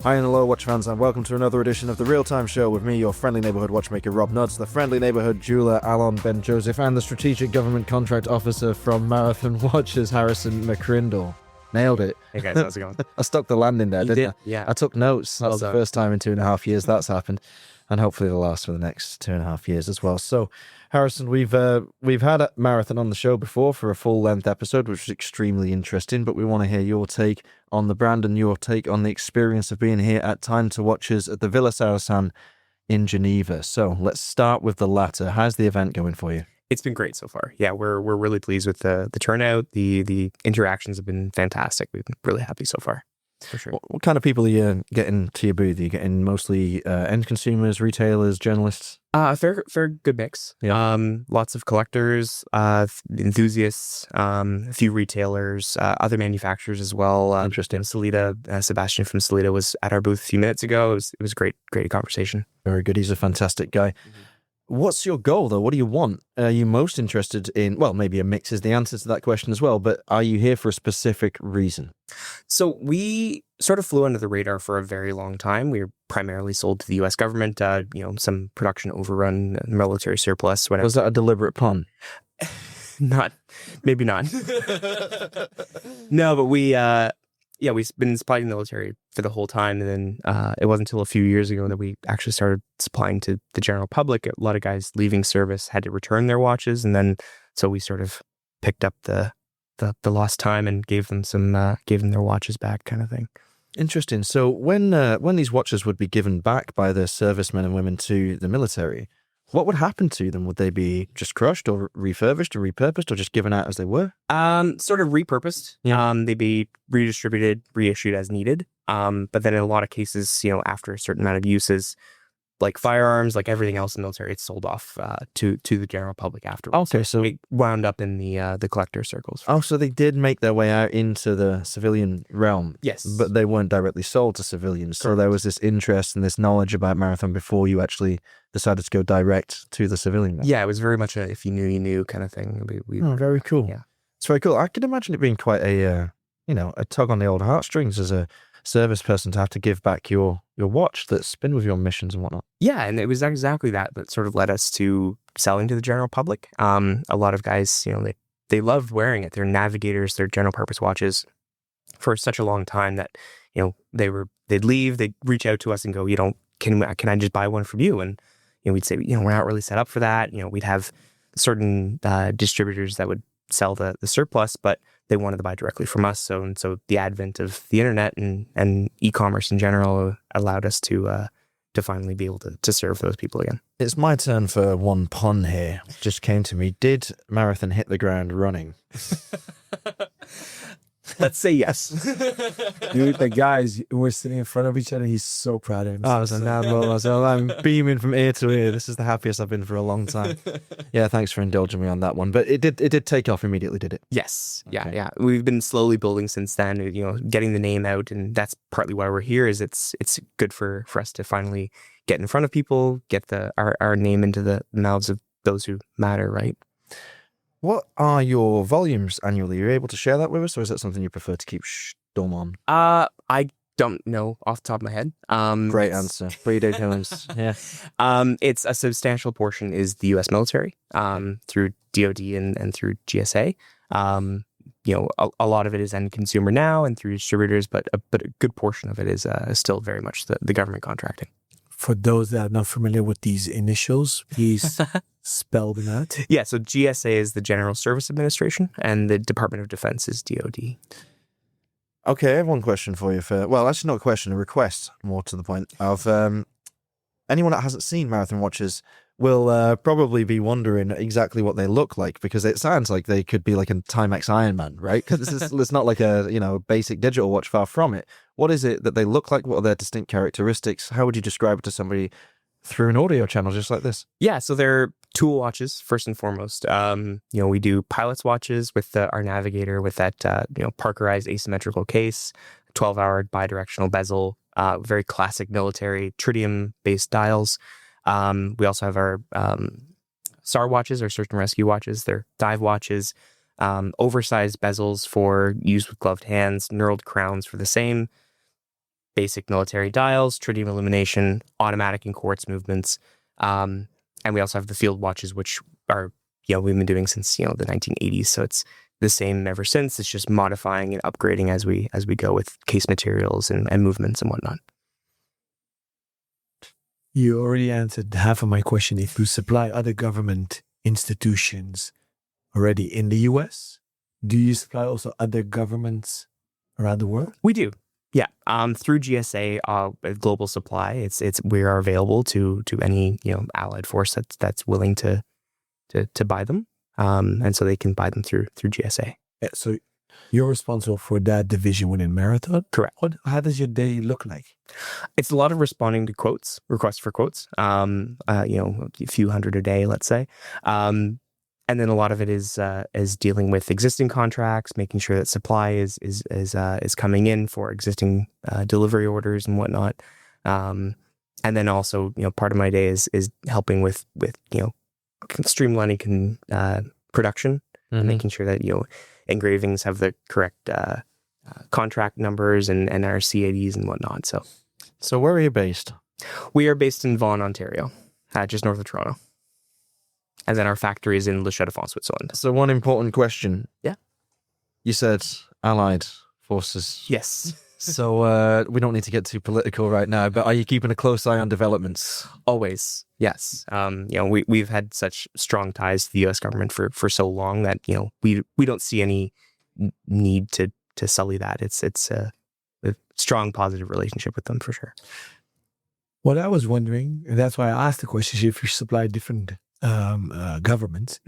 Hi and hello, watch fans, and welcome to another edition of the Real Time Show with me, your friendly neighbourhood watchmaker Rob Nuds, the friendly neighbourhood jeweller Alon Ben Joseph, and the strategic government contract officer from Marathon Watches Harrison McCrindle. Nailed it. Hey guys, how's it going? I stuck the landing there, didn't I? Yeah. I took notes. That's the first time in 2.5 years that's happened, and hopefully it'll last for the next 2.5 years as well. So, Harrison, we've had a Marathon on the show before for a full-length episode, which was extremely interesting, but we want to hear your take on the brand and your take on the experience of being here at Time to Watches at the Villa Sarasan in Geneva. So let's start with the latter. How's the event going for you? It's been great so far. Yeah, we're really pleased with the turnout. The interactions have been fantastic. We've been really happy so far, for sure. What kind of people are you getting to your booth? Are you getting mostly end consumers, retailers, journalists? Fair good mix. Yeah. Lots of collectors, enthusiasts, a few retailers, other manufacturers as well. Interesting. Sellita, Sebastian from Sellita was at our booth a few minutes ago. It was great conversation. Very good. He's a fantastic guy. Mm-hmm. What's your goal, though? What do you want? Are you most interested in, well, maybe a mix is the answer to that question as well, but are you here for a specific reason? So we sort of flew under the radar for a very long time. We were primarily sold to the U.S. government, some production overrun, military surplus, whatever. Was that a deliberate pun? Maybe not. No, but we've been supplying the military for the whole time. And then it wasn't until a few years ago that we actually started supplying to the general public. A lot of guys leaving service had to return their watches. And then so we sort of picked up the lost time and gave them their watches back, kind of thing. Interesting. So when these watches would be given back by the servicemen and women to the military, what would happen to them? Would they be just crushed or refurbished or repurposed or just given out as they were? Sort of repurposed. Yeah. They'd be redistributed, reissued as needed. But then in a lot of cases, after a certain amount of uses, like firearms, like everything else in the military, it's sold off to the general public afterwards. Okay, so we wound up in the collector circles. Oh, so they did make their way out into the civilian realm. Yes. But they weren't directly sold to civilians. So there was this interest and this knowledge about Marathon before you actually decided to go direct to the civilian realm. Yeah, it was very much a if you knew, you knew kind of thing. Very cool. Yeah. It's very cool. I can imagine it being quite a tug on the old heartstrings as a service person to have to give back your watch that's been with your missions and whatnot. Yeah, and it was exactly that sort of led us to selling to the general public. A lot of guys, they loved wearing it. They're navigators, they're general purpose watches for such a long time that, they'd leave, they'd reach out to us and go, can I just buy one from you? And, we'd say, we're not really set up for that. We'd have certain distributors that would sell the surplus, but they wanted to buy directly from us. So the advent of the internet and e-commerce in general allowed us to finally be able to serve those people again. It's my turn for one pun here. It just came to me. Did Marathon hit the ground running? Let's say yes. Dude, the guys, we're sitting in front of each other. He's so proud of himself. I was unable myself. I'm beaming from ear to ear. This is the happiest I've been for a long time. Yeah, thanks for indulging me on that one. But it did take off immediately, did it? Yes. Okay. Yeah. We've been slowly building since then, getting the name out. And that's partly why we're here is it's good for us to finally get in front of people, get our name into the mouths of those who matter, right? What are your volumes annually? Are you able to share that with us, or is that something you prefer to keep dumb on? I don't know off the top of my head. Great answer. 3 day killings. Yeah. It's a substantial portion is the U.S. military through DoD and through GSA. A lot of it is end consumer now and through distributors, but a good portion of it is still very much the government contracting. For those that are not familiar with these initials, please spell them out. Yeah, so GSA is the General Service Administration, and the Department of Defense is DoD. Okay, I have one question for you. Actually not a question, a request, more to the point, of anyone that hasn't seen Marathon Watches will probably be wondering exactly what they look like, because it sounds like they could be like a Timex Ironman, right? Because it's not like a basic digital watch, far from it. What is it that they look like? What are their distinct characteristics? How would you describe it to somebody through an audio channel just like this? Yeah, so they're tool watches first and foremost. We do pilot's watches with our navigator with that Parkerized asymmetrical case, 12-hour bidirectional bezel, very classic military tritium-based dials. We also have our SAR watches, or search and rescue watches. They're dive watches, oversized bezels for use with gloved hands, knurled crowns for the same. basic military dials, tritium illumination, automatic and quartz movements. And we also have the field watches, which are, we've been doing since, the 1980s. So it's the same ever since. It's just modifying and upgrading as we go with case materials and movements and whatnot. You already answered half of my question. If you supply other government institutions already in the US, do you supply also other governments around the world? We do. Yeah. Through GSA, global supply, we are available to any, allied force that's willing to buy them. And so they can buy them through GSA. Yeah, so you're responsible for that division within Marathon? Correct. How does your day look like? It's a lot of responding to requests for quotes, a few hundred a day, let's say. And then a lot of it is dealing with existing contracts, making sure that supply is coming in for existing delivery orders and whatnot. And then also, part of my day is helping with streamlining production and making sure that engravings have the correct contract numbers and our CADs and whatnot. So where are you based? We are based in Vaughan, Ontario, just north of Toronto. And then our factory is in Le Chaux-de-Fonds, Switzerland. So one important question. Yeah. You said Allied forces. Yes. So we don't need to get too political right now, but are you keeping a close eye on developments? Always. Yes. We've had such strong ties to the U.S. government for so long that, we don't see any need to sully that. It's a strong, positive relationship with them for sure. What I was wondering, and that's why I asked the question, if you supply different governments,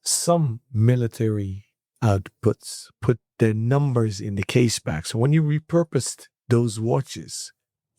some military outputs put their numbers in the case back. So when you repurposed those watches,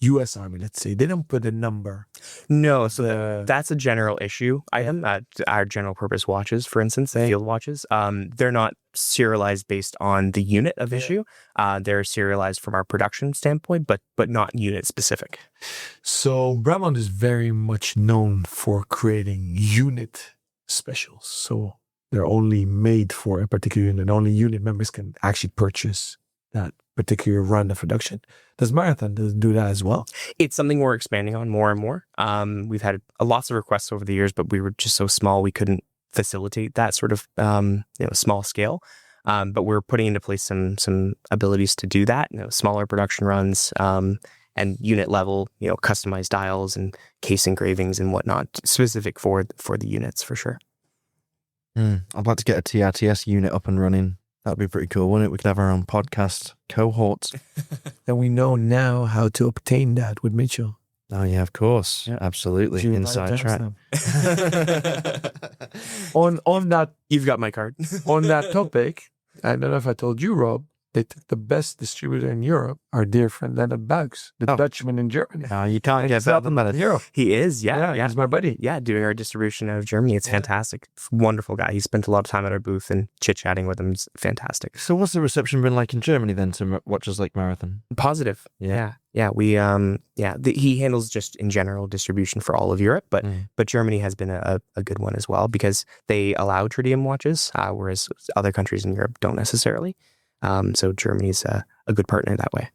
U.S. Army, let's say, they don't put a number. No, so that's a general issue. Our general purpose watches, for instance, the field watches, they're not serialized based on the unit of issue. They're serialized from our production standpoint, but not unit specific. So Bremont is very much known for creating unit specials. So they're only made for a particular unit. Only unit members can actually purchase that particular run of production. Does Marathon do that as well? It's something we're expanding on more and more. We've had lots of requests over the years, but we were just so small we couldn't facilitate that sort of small scale. But we're putting into place some abilities to do that. Smaller production runs and unit level, customized dials and case engravings and whatnot, specific for the units for sure. I'd like to get a TRTS unit up and running. That'd be pretty cool, wouldn't it? We could have our own podcast cohort. And we know now how to obtain that with Mitchell. Oh, yeah, of course. Yeah. Absolutely. Should we Inside invite track. them? on that You've got my card. on that topic, I don't know if I told you, Rob, that the best distributor in Europe, our dear friend Leonard Bugs, the Dutchman in Germany. No, you can't get better than that. Hero. He is, yeah. He's my buddy. Yeah, doing our distribution out of Germany. It's fantastic. Wonderful guy. He spent a lot of time at our booth and chit-chatting with him. It's fantastic. So what's the reception been like in Germany then to watches like Marathon? Positive. Yeah. Yeah. We, he handles just in general distribution for all of Europe, but Germany has been a good one as well because they allow tritium watches, whereas other countries in Europe don't necessarily. So Germany's a good partner that way.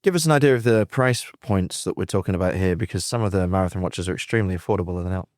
Give us an idea of the price points that we're talking about here, because some of the Marathon watches are extremely affordable and out.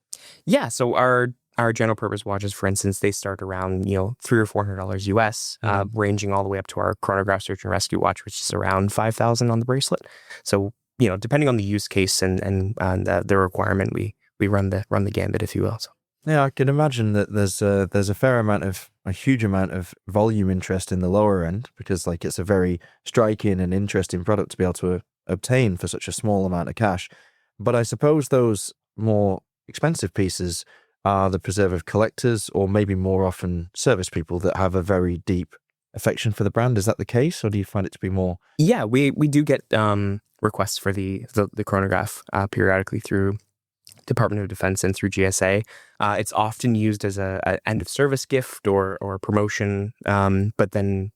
Yeah, so our general purpose watches, for instance, they start around $300 or $400 US, ranging all the way up to our chronograph search and rescue watch, which is around $5,000 on the bracelet. So depending on the use case and the requirement, we run the gambit, if you will. So. Yeah, I can imagine that there's a huge amount of volume interest in the lower end, because it's a very striking and interesting product to be able to obtain for such a small amount of cash. But I suppose those more expensive pieces are the preserve collectors, or maybe more often service people that have a very deep affection for the brand. Is that the case, or do you find it to be more? Yeah, we do get requests for the chronograph periodically through Department of Defense and through GSA. It's often used as a end of service gift or promotion, but then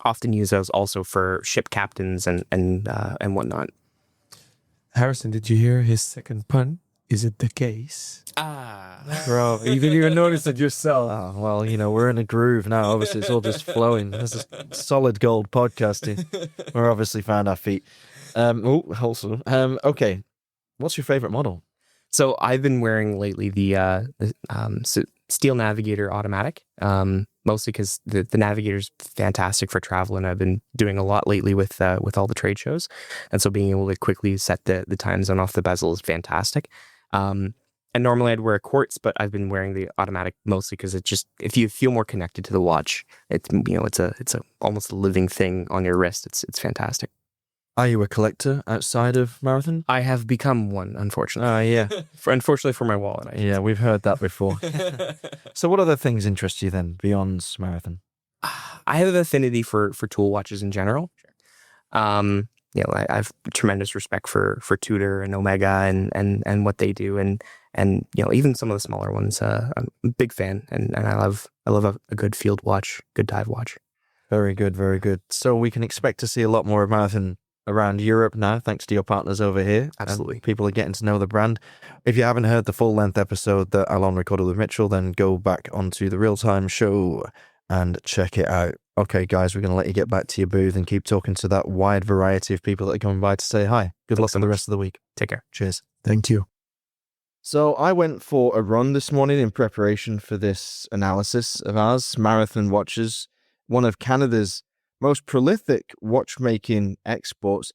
often used as also for ship captains and whatnot. Harrison, did you hear his second pun? Is it the case? Bro, You didn't even notice it yourself. oh, well, we're in a groove now. Obviously, it's all just flowing. This is solid gold podcasting. We're obviously found our feet. Wholesome. Okay. What's your favorite model? So I've been wearing lately the Steel Navigator Automatic, mostly because the Navigator's fantastic for travel, and I've been doing a lot lately with all the trade shows, and so being able to quickly set the time zone off the bezel is fantastic. And normally I'd wear a quartz, but I've been wearing the automatic mostly because it just, if you feel more connected to the watch, it's a almost a living thing on your wrist. It's fantastic. Are you a collector outside of Marathon? I have become one, unfortunately. Yeah. Unfortunately for my wallet. I should Yeah, say. we've heard that before. So what other things interest you then beyond Marathon? I have an affinity for tool watches in general. I have tremendous respect for Tudor and Omega and what they do, and even some of the smaller ones. I'm a big fan, and I love a good field watch, good dive watch. Very good, very good. So we can expect to see a lot more of Marathon around Europe now, thanks to your partners over here. Absolutely. People are getting to know the brand. If you haven't heard the full-length episode that Alon recorded with Mitchell, then go back onto the Real-Time show and check it out. Okay, guys, we're going to let you get back to your booth and keep talking to that wide variety of people that are coming by to say hi. Good luck so for the much. rest of the week. Take care. Cheers. Thank you. So I went for a run this morning in preparation for this analysis of ours, Marathon Watches, one of Canada's most prolific watchmaking exports.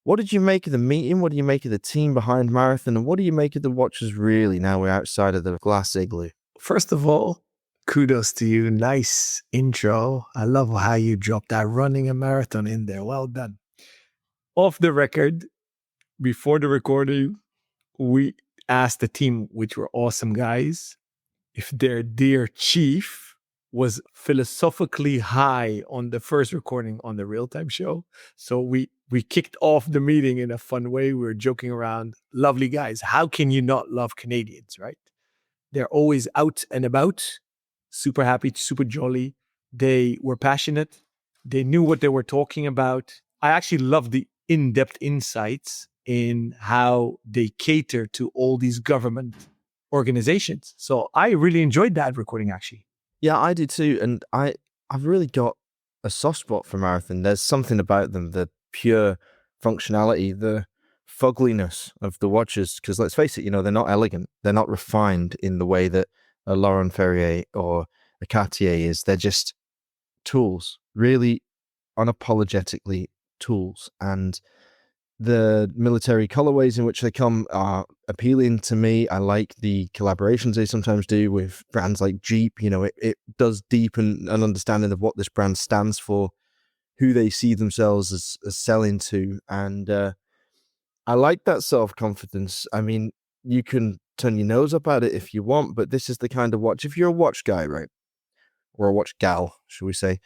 What did you make of the meeting? What do you make of the team behind Marathon? And what do you make of the watches really now we're outside of the glass igloo? First of all, kudos to you. Nice intro. I love how you dropped that running a marathon in there. Well done. Off the record, before the recording, we asked the team, which were awesome guys, if their dear chief was philosophically high on the first recording on the Real-Time show. So we kicked off the meeting in a fun way. We were joking around. Lovely guys. How can you not love Canadians, right? They're always out and about, super happy, super jolly. They were passionate. They knew what they were talking about. I actually love the in-depth insights in how they cater to all these government organizations. So I really enjoyed that recording, actually. Yeah, I do too. And I've really got a soft spot for Marathon. There's something about them, the pure functionality, the fugliness of the watches. Because let's face it, they're not elegant. They're not refined in the way that a Laurent Ferrier or a Cartier is. They're just tools, really unapologetically tools. And the military colorways in which they come are appealing to me. I like the collaborations they sometimes do with brands like Jeep. It does deepen an understanding of what this brand stands for, who they see themselves as selling to. And I like that self-confidence. I mean, you can turn your nose up at it if you want, but this is the kind of watch, if you're a watch guy, right? Or a watch gal, should we say,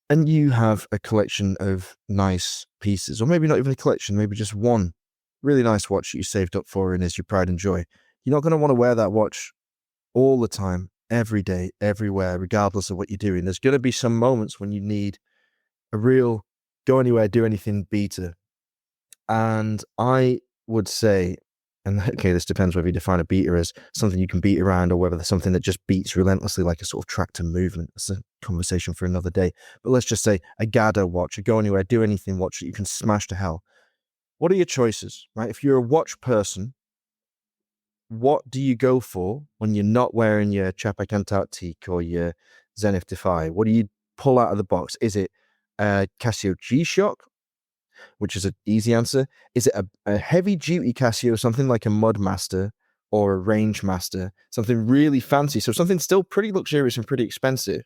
and you have a collection of nice pieces, or maybe not even a collection, maybe just one really nice watch that you saved up for and is your pride and joy. You're not going to want to wear that watch all the time, every day, everywhere, regardless of what you're doing. There's going to be some moments when you need a real go anywhere, do anything beater. And I would say, and okay, this depends whether you define a beater as something you can beat around or whether there's something that just beats relentlessly like a sort of tractor movement. That's a conversation for another day. But let's just say a Gado watch, a go anywhere, do anything watch that you can smash to hell. What are your choices, right? If you're a watch person, what do you go for when you're not wearing your Chapac Antarctique or your Zenith Defy? What do you pull out of the box? Is it a Casio G-Shock, which is an easy answer? Is it a heavy-duty Casio, something like a Mudmaster or a Rangemaster, something really fancy, so something still pretty luxurious and pretty expensive?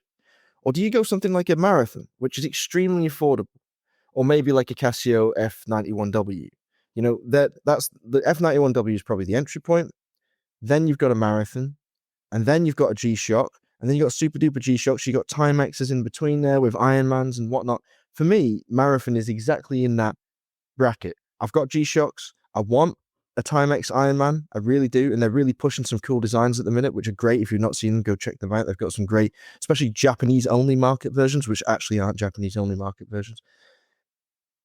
Or do you go something like a Marathon, which is extremely affordable, or maybe like a Casio F91W? That's the F91W is probably the entry point. Then you've got a Marathon, and then you've got a G-Shock, and then you've got super duper G-Shocks. You've got Timexes in between there with Ironmans and whatnot. For me, Marathon is exactly in that bracket. I've got G-Shocks. I want a Timex Ironman. I really do. And they're really pushing some cool designs at the minute, which are great. If you've not seen them, go check them out. They've got some great, especially Japanese-only market versions, which actually aren't Japanese-only market versions.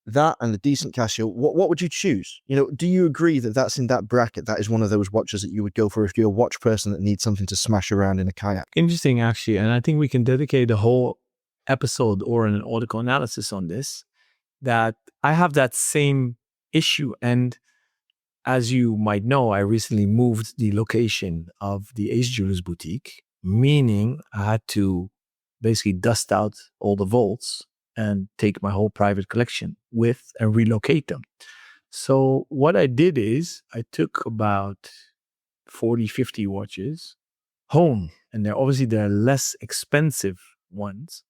That and the decent Casio, what would you choose? Do you agree that that's in that bracket? That is one of those watches that you would go for if you're a watch person that needs something to smash around in a kayak. Interesting, actually. And I think we can dedicate a whole episode or an article analysis on this. that I have that same issue. And as you might know, I recently moved the location of the Ace Jewelers boutique, meaning I had to basically dust out all the vaults and take my whole private collection with and relocate them. So what I did is I took about 40, 50 watches home, and they're less expensive ones.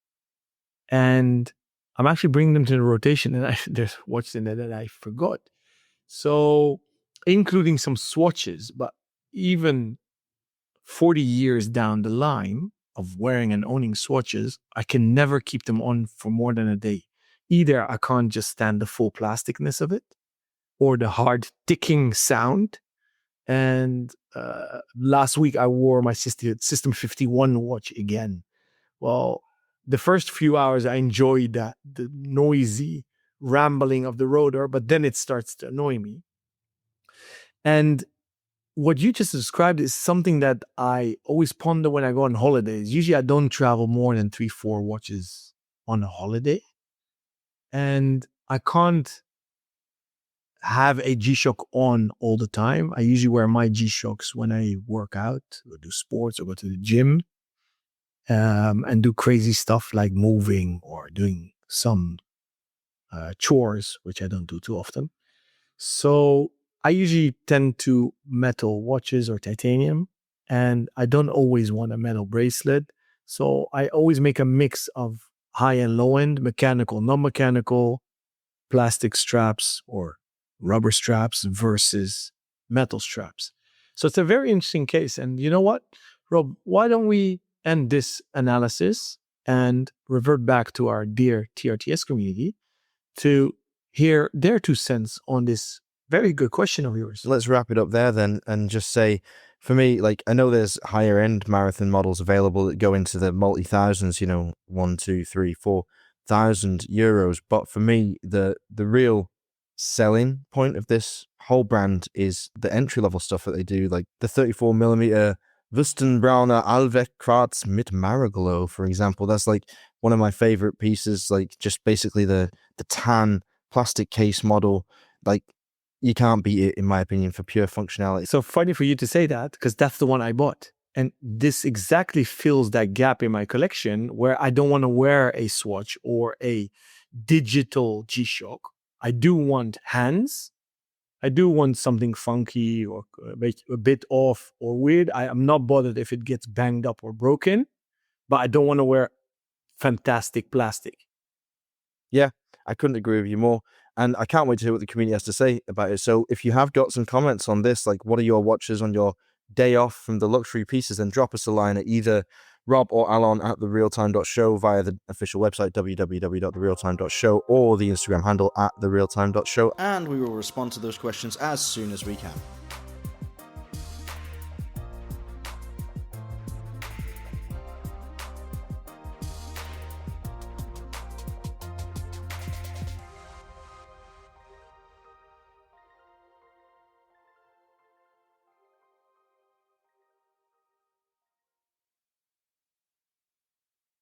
And I'm actually bringing them to the rotation, and there's watches in there that I forgot. So including some swatches, but even 40 years down the line of wearing and owning swatches, I can never keep them on for more than a day. Either I can't just stand the full plasticness of it or the hard ticking sound. And last week I wore my System 51 watch again. Well, the first few hours I enjoyed the noisy rambling of the rotor, but then it starts to annoy me. And what you just described is something that I always ponder when I go on holidays. Usually I don't travel more than 3-4 watches on a holiday. And I can't have a G-Shock on all the time. I usually wear my G-Shocks when I work out or do sports or go to the gym and do crazy stuff like moving or doing some chores, which I don't do too often. So I usually tend to metal watches or titanium, and I don't always want a metal bracelet. So I always make a mix of high and low end, mechanical, non-mechanical, plastic straps or rubber straps versus metal straps. So it's a very interesting case. And you know what, Rob, why don't we end this analysis and revert back to our dear TRTS community to hear their 2 cents on this very good question of yours. Let's wrap it up there then and just say, for me, like, I know there's higher end marathon models available that go into the multi-thousands, 1, 2, 3, 4,000 euros. But for me, the real selling point of this whole brand is the entry level stuff that they do, like the 34mm Wüstenbrauner Alvec Quartz mit Mariglow, for example. That's like one of my favorite pieces, like just basically the tan plastic case model. Like, you can't beat it, in my opinion, for pure functionality. So funny for you to say that, because that's the one I bought. And this exactly fills that gap in my collection where I don't want to wear a Swatch or a digital G-Shock. I do want hands. I do want something funky or a bit off or weird. I am not bothered if it gets banged up or broken, but I don't want to wear fantastic plastic. Yeah, I couldn't agree with you more. And I can't wait to hear what the community has to say about it. So if you have got some comments on this, like what are your watches on your day off from the luxury pieces, then drop us a line at either Rob or Alon at therealtime.show via the official website, www.therealtime.show, or the Instagram handle at therealtime.show. And we will respond to those questions as soon as we can.